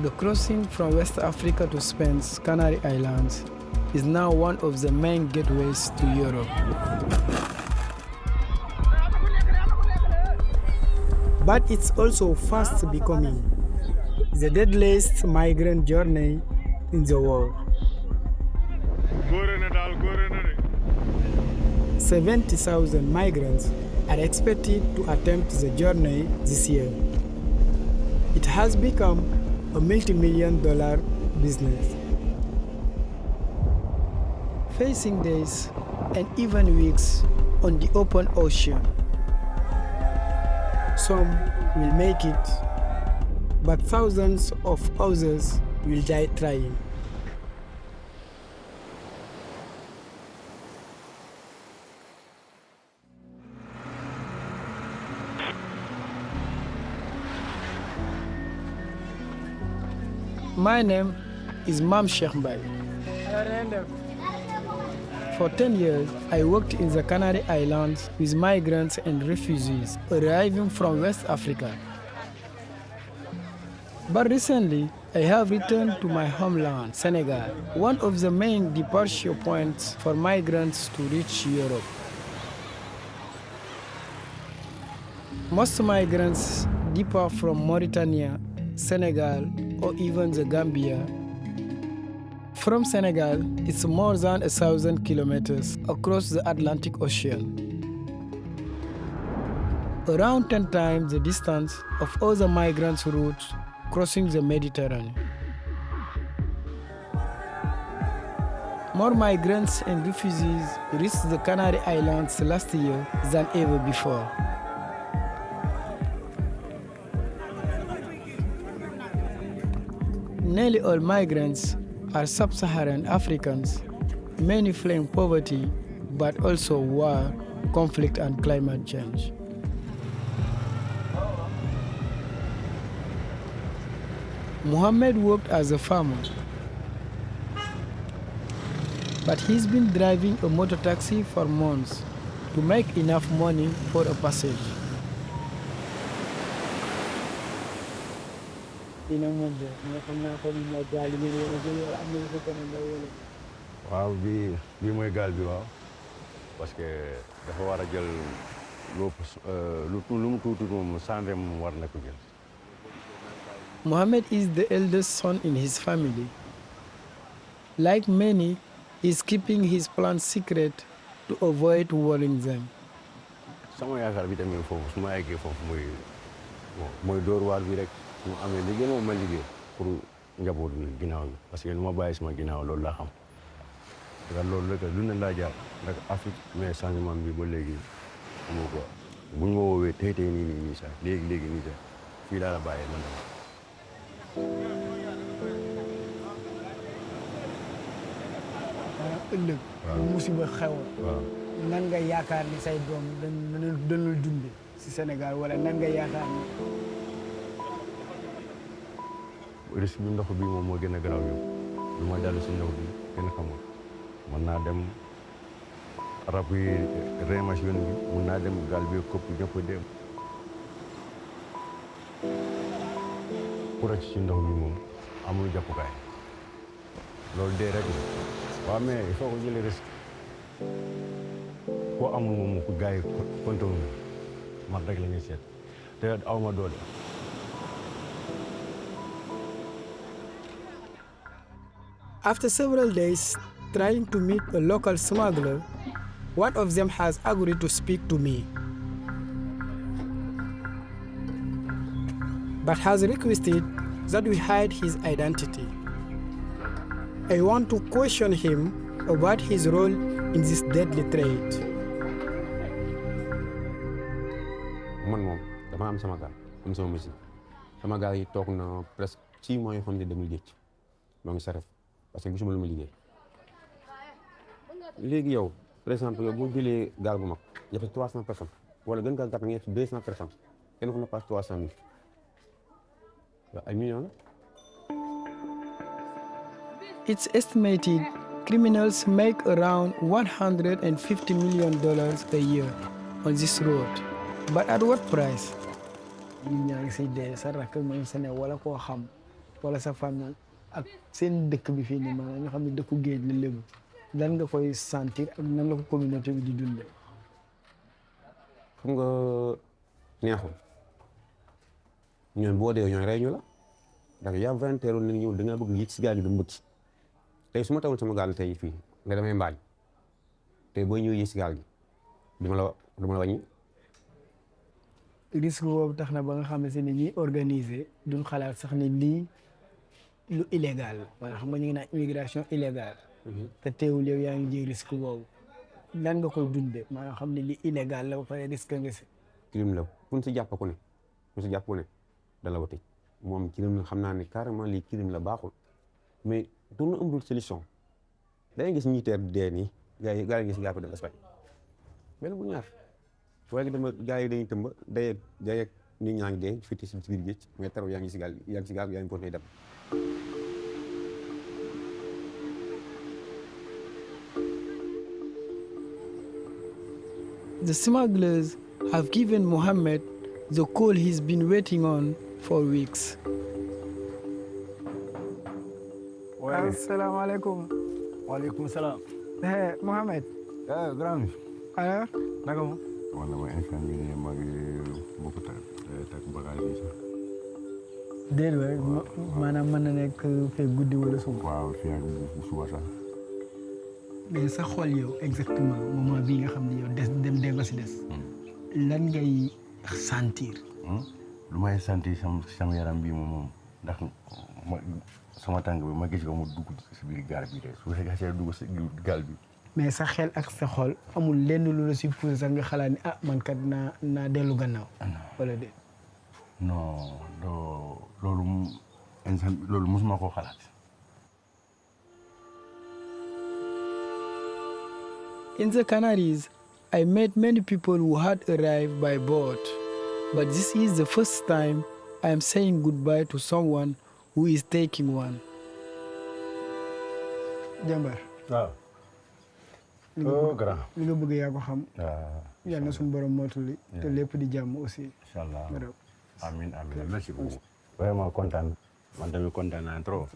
The crossing from West Africa to Spain's Canary Islands is now one of the main gateways to Europe. But it's also fast becoming the deadliest migrant journey in the world. 70,000 migrants are expected to attempt the journey this year. It has become a multi-million-dollar business. Facing days and even weeks on the open ocean. Some will make it, but thousands of others will die trying. My name is Mouhamed. For 10 years, I worked in the Canary Islands with migrants and refugees arriving from West Africa. But recently, I have returned to my homeland, Senegal, one of the main departure points for migrants to reach Europe. Most migrants depart from Mauritania, Senegal, or even the Gambia. From Senegal, it's more than 1,000 kilometers across the Atlantic Ocean. Around 10 times the distance of other migrants' routes crossing the Mediterranean. More migrants and refugees reached the Canary Islands last year than ever before. Nearly all migrants are sub-Saharan Africans, many fleeing poverty, but also war, conflict, and climate change. Mouhamed worked as a farmer, but he's been driving a motor taxi for months to make enough money for a passage. waaw bii mooy gaal bi waaw parce que dafa war a jël lu mu tuuti moom sànre moom war na ko jël. Mouhamed is the eldest son in his family. Like many, he's keeping his plans secret to avoid worrying them. sama yaakaar bi tamit foofu su ma eggee foofu mooy door waar bi rek su ma amee liggéey moom ma liggéey pour njaboot bi ginnaaw bi parce que lu ma bàyyi sama ginnaaw loolu laa xam. parce que loolu rek lu ne laa jaar ndax Afrique mais changement bi ba léegi amoo ko bu ñu ma woowee tey nii sax léegi nii sax fii laa la bàyyee man. ëllëg bu musiba xewoon. waaw nan nga yaakaar ni say doom dañu dunde ci Sénégal wala nan nga yaakaar ni. risque bi ndox bi moom moo gën a garaaw yow lu ma jàll si ndox bi gën a xamul mën naa dem rab yi réemas yoon bi mën naa dem gaal bi këpp ñëpp dem pour rek si ndox bi moom amul jàppukaay loolu dee rek la waaw mais il faut que jëlee risque koo amul moom ku gars yi kontoon man rek la ñuy seet te aw ma doole. After several days trying to meet a local smuggler, one of them has agreed to speak to me, but has requested that we hide his identity. I want to question him about his role in this deadly trade. man moom dama am sama gaal am sama machine sama gaal yi toog na presque 6 mois yoo xam ne demul géej moo ngi saref parce que gisuma lu ma liggéey léegi yow par exemple yow boo jëlee gaal bu mag y a 300 personnes wala gën gaa gàtt nga 200 personnes kenn ku ne passe 300 000 waaw ay millions la. It's estimated criminals make around $150 million a year on this road. But at what price? ñun ñaa ngi siy dee sa rakk mooy Sénégal wala koo xam wala sa famille ak seen dëkk bi fii nii maanaam nga xam ne dëkku géej la lébu lan nga koy sentir ak nan la ko communauté bi di dundee. xam nga neexul ñoom boo dee ñooy rey ñu la ndax yaa volontaire nit ñëw da ngaa bëgg yéeg si gaal gi dem mbëkki tey su ma tawoon sama gaal tey fii nga damay mbaañ tey boo ñëwee yéeg si gaal gi du ma la wàññi. risque boobu tax na ba nga xam ne si ni ñuy organiser duñ xalaat sax ni lii lu illégal la wala xam nga ñu ngi naan immigration illégale te teewul yow yaa ngi jël risque boobu lan nga koy dundee maanaam xam ne li illégal la ba pare risque nga si. crime la kun si jàpp ku ne da la wati moom crime la xam naa ne carrément lii crime la baaxul mais doon amul solution da ngay gis ñi teer dee nii gaa yi gis gaa ko dem Espagne benn bu ñaar waaye dama gaa yi dañuy tëmba day ak nit ñaa ngi dee fiti si biir géej mais taraw yaa ngi si gaal yaa ngi continué dem. The smugglers have given Mouhamed the call he's been waiting on for weeks. Assalamualaikum. Waalaikumsalam. Hey, Mouhamed. Grand. Alors? Naka mo? wala ma instant bi ne maa ngi bokk tak bagage yi sax. déedéet waay maanaam mën na nekk fee guddi wala suba. waaw fii ak suba sax. mais sa xol yow exactement moment bii nga xam ne yow dem nga si des. lan ngay sentir. lu may sentir sama yaram bii moom ndax sama tànk bi ma gis ko mu dugg si biir gaal bi de su fekkee dugg si gaal bi. mais sa xel ak sa xol amul lenn lu la si poussé sax nga xalaat ni man kat naa dellu gannaaw. wala de. non loolu mosuma koo xalaat. In the Canaries, I met many people who had arrived by boat, but this is the first time I am saying goodbye to someone who is taking one. Jambar. waaw. grand. li nga bëgg yaa ko xam. yal na suñu borom mootuli te lépp di jàmm aussi. incha allah amiin merci beaucoup. vraiment kontaan man tamit kontaan naa trop.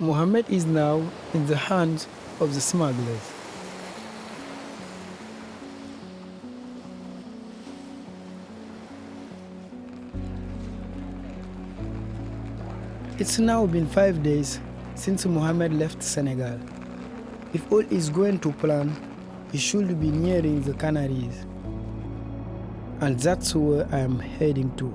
Mouhamed is now in the hands of the smugglers. It's now been 5 days since Mouhamed left Senegal. If all is going to plan, he should be nearing the Canaries. And that's where I am heading to.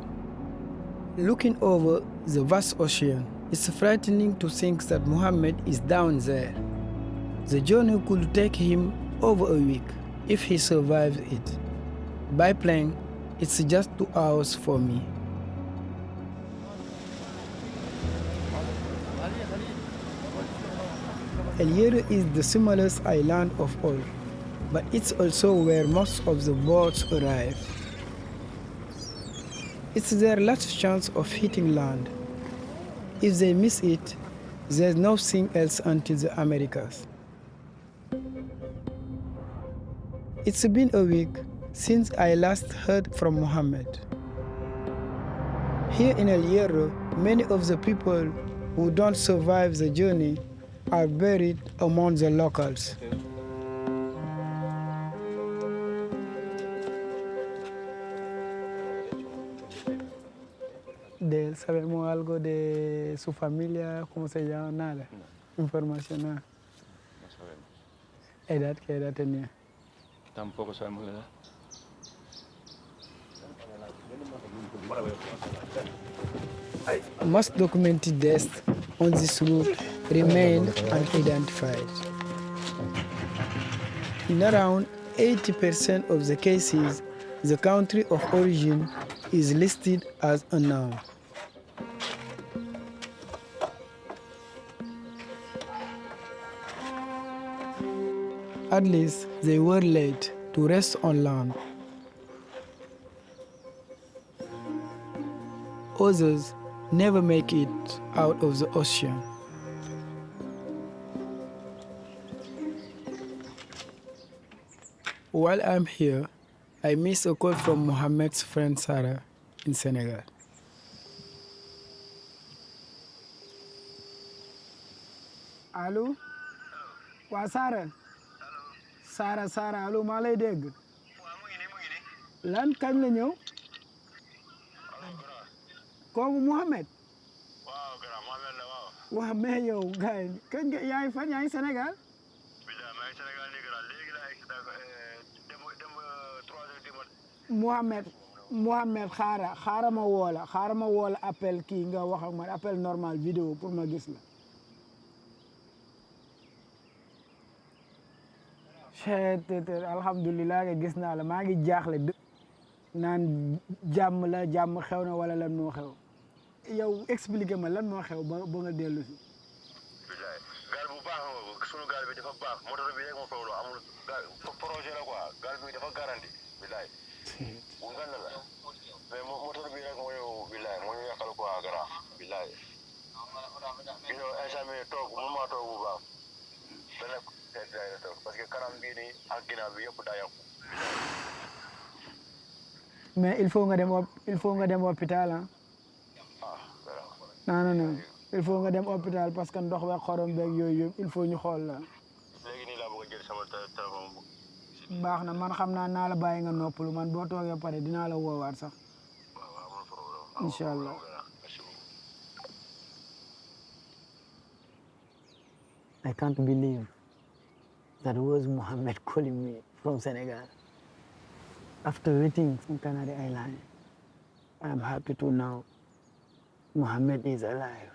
Looking over the vast ocean, it's frightening to think that Mouhamed is down there. The journey could take him over a week if he survives it. By plane, it's just 2 hours for me. El Hierro is the smallest island of all, but it's also where most of the boats arrive. It's their last chance of hitting land. If they miss it, there's nothing else until the Americas. It's been a week since I last heard from Mouhamed. Here in El Hierro, many of the people who don't survive the journey are buried among the locals. ¿Sabemos algo de su familia? ¿Cómo se llama? Nada. Información, nada. No sabemos. ¿Edad? ¿Qué edad tenía? Tampoco sabemos la edad. Most documented deaths on this route remain unidentified. In around 80% of the cases, the country of origin is listed as unknown. At least they were late to rest on land. Others never make it out of the ocean. While I'm here, I missed a call from Mouhamed's friend Sarah in Senegal. Allo? Waa Sarah allo maa lay dégg. Lan kañ la ñëw? Kooku Mouhamed. waaw grand Mouhamed la waaw. Waa mais yow gars yi kañ nga yaa ngi fan yaa ngi Sénégal? bilaay maa ngi Sénégal nii grand léegi laa dem 3 heures du matin. Mouhamed xaaral ma woo la appel kii nga wax ak man appel normal vidéo pour ma gis la. Alhamdulilah nga gis naa la maa ngi jaaxle naan jàmm xew na wala lan moo xew yow expliqué ma lan moo xew ba nga dellu si. bilaay gaal bu baax nga sunu gaal bi dafa baax moteur bi rek moo fawloo amul projet la quoi gaal bi dafa garanti bilaay bu ngan la mais moteur bi rek moo yow bilaay moo ñu yàqal quoi grand bilaay yow instant bi toog mun maa toog bu baax dana toog parce que kanam bii nii ak ginnaaw bi yëpp daa yàqu. mais il faut nga dem hôpital ah. non il faut nga dem hôpital parce que ndox beeg xorom beeg yooyu yëpp il faut ñu xool la. léegi nii laa bëgg a jël sama téléphone. baax na man xam naa la bàyyi nga noppalu man boo toogee pare dinaa la woowaat sax. incha allah. I can't believe that was Mouhamed calling me from Senegal. After waiting from Canary Islands, I am happy to know Mouhamed is alive.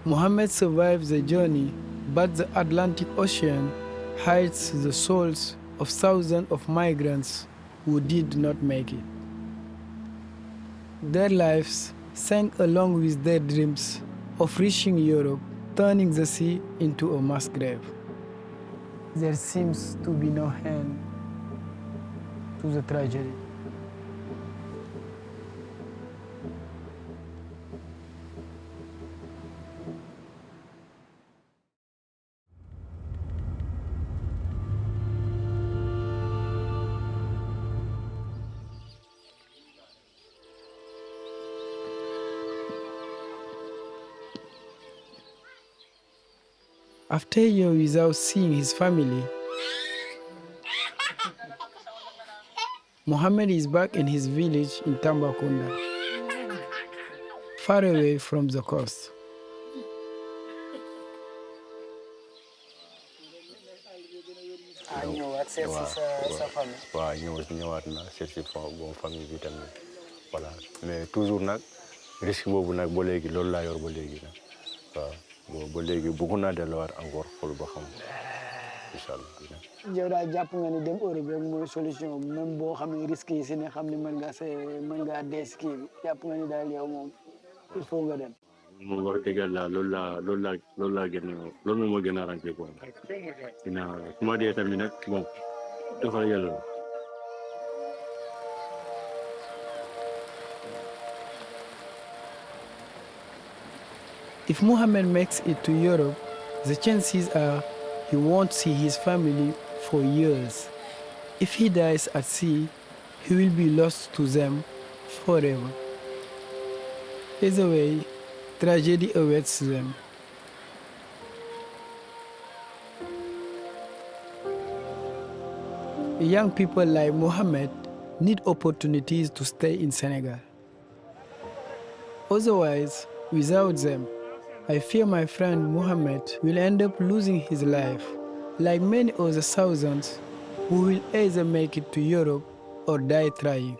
Mouhamed survived the journey, but the Atlantic Ocean hides the souls of thousands of migrants who did not make it. Their lives sank along with their dreams of reaching Europe, turning the sea into a mass grave. There seems to be no end to the tragedy. After a year without seeing his family, Mouhamed is back in his village in Tambacounda, far away from the coast. waaw ñëwaat na seet si bon famille bi tamit voilà mais toujours nag risque boobu nag ba léegi loolu laa yor ba léegi nag waaw. bon ba léegi bëgg naa delluwaat encore xool ba xam incha allah. yow daal jàpp nga ni dem Europe rek mooy solution même boo xamee risques yi si ne xam ne mën ngaa dee si kii bi jàpp nga ni daal yow moom il faut nga dem. moom wax dëgg yàlla loolu laa gën a loolu moom moo gën a arrangé quoi. dina su ma dee tamit nag bon dafa yàlla. If Mouhamed makes it to Europe, the chances are he won't see his family for years. If he dies at sea, he will be lost to them forever. Either way, tragedy awaits them. Young people like Mouhamed need opportunities to stay in Senegal. Otherwise, without them, I fear my friend Mouhamed will end up losing his life, like many other thousands who will either make it to Europe or die trying.